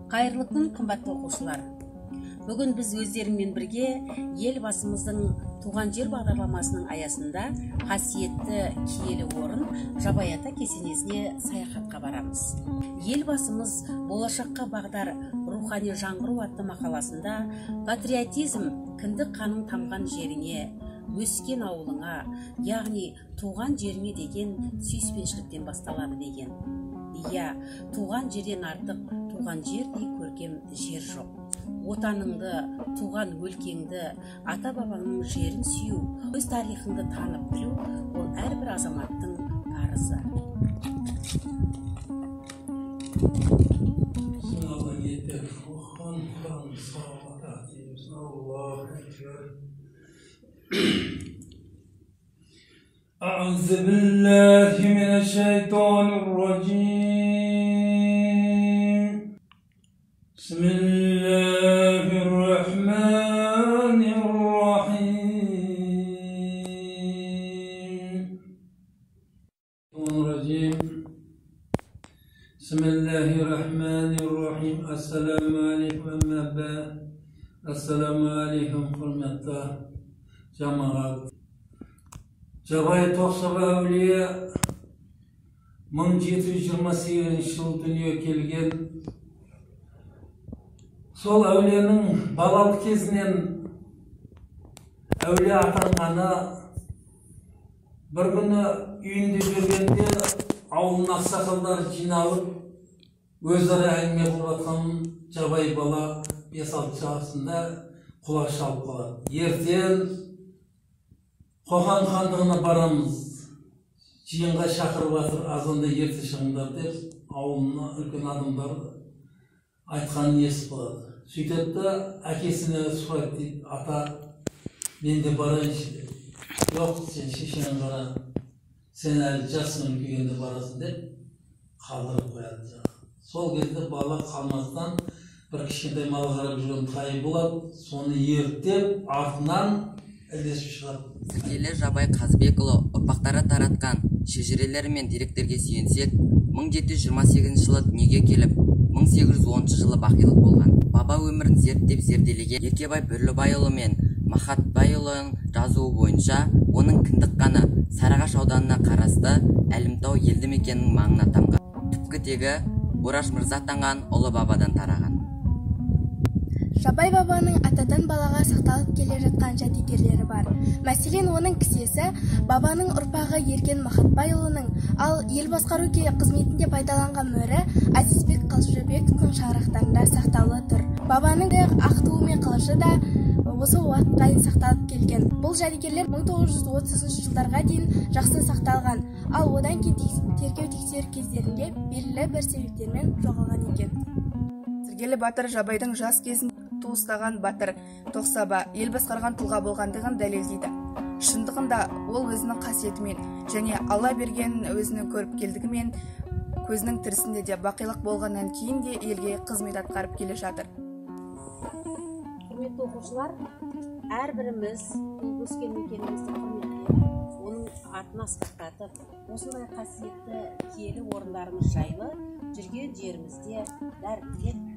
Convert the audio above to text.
Қайырлы күн, қымбатты оқушылар. Бүгін біз өздеріңмен бірге елбасымыздың туған жер бағдарламасының аясында қасиетті киелі орын Жабай ата кесенесіне саяхатқа барамыз. Елбасымыз болашаққа бағдар рухани жаңғыру атты мақаласында патриотизм кіндік қаның тамған жеріңе, өскен ауылыңа, яғни туған жеріңе деген сүйіспеншіліктен басталады деген. Иә, туған жерден артық туған жердей көркем жер жоқ. Отаныңды, туған өлкеңді, ата-бабаңның жерін сүю, өз тарихыңды танып білу, ол әрбір азаматтың парызы. أعوذ بالله من الشيطان الرجيم بسم الله الرحمن الرحيم بسم الله الرحمن الرحيم السلام عليكم أما بعد السلام عليكم hürmetli cemaat. Жабай Тоқсаба әулие 1728 жыл дүние келген. Сол әулиенің балалық кезінен әулие атанғаны бір күні үйінде жүргенде ауылдың ақсақалдары жиналып өзара әңгіме болып жатқан жабай бала 5-6 жасында құлақ шалып қалады. Ертең Қоқан хандығына барамыз, жиынға шақырып жатыр, азанда ерте шығыңдар деп ауылына үлкен адамдар айтқанын естіп қалады. Сөйтеді, әкесіне сұрайды дейді, ата, мен де барайыншы деп. Жоқ, сен шешеңе бара, сен әлі жасың үлкейгенде барасың деп қалдырып қояды. Сол кезде бала қалмастан бір кішкентай мал қарап жүрген тай болады, соны ертеп артынан Сіргелі Жабай Қазбекұлы ұрпақтары таратқан шежірелері мен деректерге сүйенсек, 1728 жылы дүниеге келіп, 1810 жылы бақилық болған. Баба өмірін зерделеген Еркебай Бүрлібайұлы мен Махатбайұлының жазуы бойынша, оның кіндік қаны Сарыағаш ауданына қарасты Әлімтау елді мекенінің маңына тамған. Түпкі тегі Бораш Мырза атанған ұлы бабадан тараған. Жабай бабаның атадан балаға сақталып келе жатқан жәдігерлері бар. Мәселен, оның кісесі бабаның ұрпағы Ерген Махатбайұлының, ал ел басқару қызметінде пайдаланған мөрі Азизбек Қалжыбековтің шаңырақтарында сақтаулы тұр. Бабаның ақ туы мен қылышы да осы уақытқа дейін сақталып келген. Бұл жәдігерлер 1930 жылдарға дейін жақсы сақталған, ал одан кейін тергеу-тексеру кездерінде белгілі бір себептермен жоғалған екен. Сіргелі батыр Жабайдың жас кезін туыстаған батыр Тоқсаба ел басқарған тұлға болғандығын дәлелдейді. Шындығында ол өзінің қасиетімен және Алла берген өзінің көріпкелдігімен көзінің тірісінде де бақилық болғаннан кейін де елге қызмет атқарып келе жатыр. Құрметті оқушылар, әрбіріміз өскен мекенімізді құрметтеп, оның атын асқақтатып, осындай қасиетті киелі орындарымыз жайлы жүрген жерімізде дәріптеп